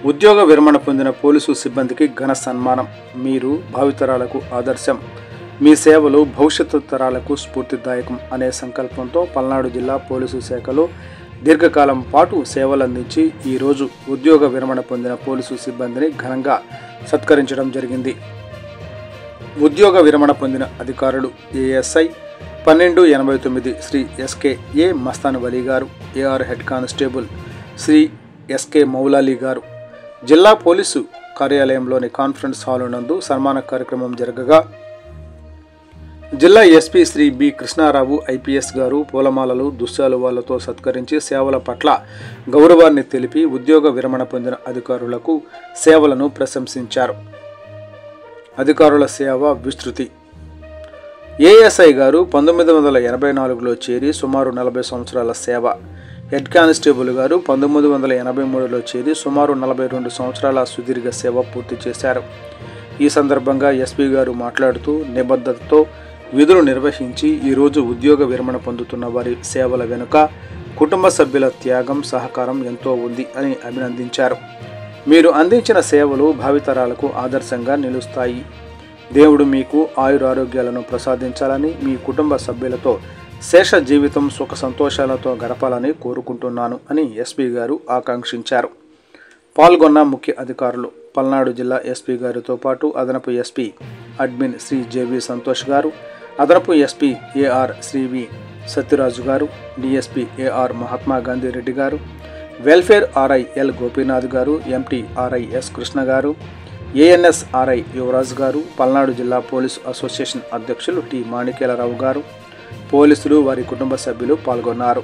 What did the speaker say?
ఉద్యోగ విరమణ పొందిన పోలీసు సిబ్బందికి ఘన సన్మానం. మీరు భావితరాలకు ఆదర్శం. మీ సేవలు భవిష్యత్తు తరాలకు స్ఫూర్తిదాయకం అనే సంకల్పంతో పల్నాడు జిల్లా పోలీసు శాఖలో దీర్ఘకాలం పాటు సేవలందించి ఈరోజు ఉద్యోగ విరమణ పొందిన పోలీసు సిబ్బందిని ఘనంగా సత్కరించడం జరిగింది. ఉద్యోగ విరమణ పొందిన అధికారులు ASI 1289 Shri SK A Mastan Vali గారు, AR head constable Shri SK Moulali గారు. జిల్లా పోలీసు కార్యాలయంలోని కాన్ఫరెన్స్ హాల్ నందు సన్మాన కార్యక్రమం జరగగా జిల్లా SP Shri B Krishna Rao IPS గారు పూలమాలలు దుశ్శాలువాలతో సత్కరించి సేవల పట్ల గౌరవాన్ని తెలిపి ఉద్యోగ విరమణ పొందిన అధికారులకు సేవలను ప్రశంసించారు. అధికారుల సేవ విస్తృతి. ఏఎస్ఐ గారు 1984లో చేరి సుమారు 40 సంవత్సరాల సేవ. హెడ్ కానిస్టేబుల్ గారు 1983లో చేరి సుమారు 42 సంవత్సరాల సుదీర్ఘ సేవ పూర్తి చేశారు. ఈ సందర్భంగా ఎస్పీ గారు మాట్లాడుతూ నిబద్ధతతో విధులు నిర్వహించి ఈరోజు ఉద్యోగ విరమణ పొందుతున్న వారి సేవల వెనుక కుటుంబ సభ్యుల త్యాగం, సహకారం ఎంతో ఉంది అని అభినందించారు. మీరు అందించిన సేవలు భావితరాలకు ఆదర్శంగా నిలుస్తాయి. దేవుడు మీకు ఆయురారోగ్యాలను ప్రసాదించాలని, మీ కుటుంబ సభ్యులతో శేష జీవితం సుఖ సంతోషాలతో గడపాలని కోరుకుంటున్నాను అని ఎస్పీ గారు ఆకాంక్షించారు. పాల్గొన్న ముఖ్య అధికారులు పల్నాడు జిల్లా ఎస్పీ గారితో పాటు అదనపు SP admin Shri JV Santosh గారు, అదనపు SP AR Shri V Satyaraju గారు, డిఎస్పీ ఏఆర్ మహాత్మా గాంధీ రెడ్డి గారు, వెల్ఫేర్ ఆర్ఐ ఎల్ గోపీనాథ్ గారు, ఎంటీ ఆర్ఐ ఎస్ కృష్ణ గారు, ఏఎన్ఎస్ ఆర్ఐ యువరాజ్ గారు, పల్నాడు జిల్లా పోలీసు అసోసియేషన్ అధ్యక్షులు టి మాణిక్యాలరావు గారు, పోలీసులు వారి కుటుంబ సభ్యులు పాల్గొన్నారు.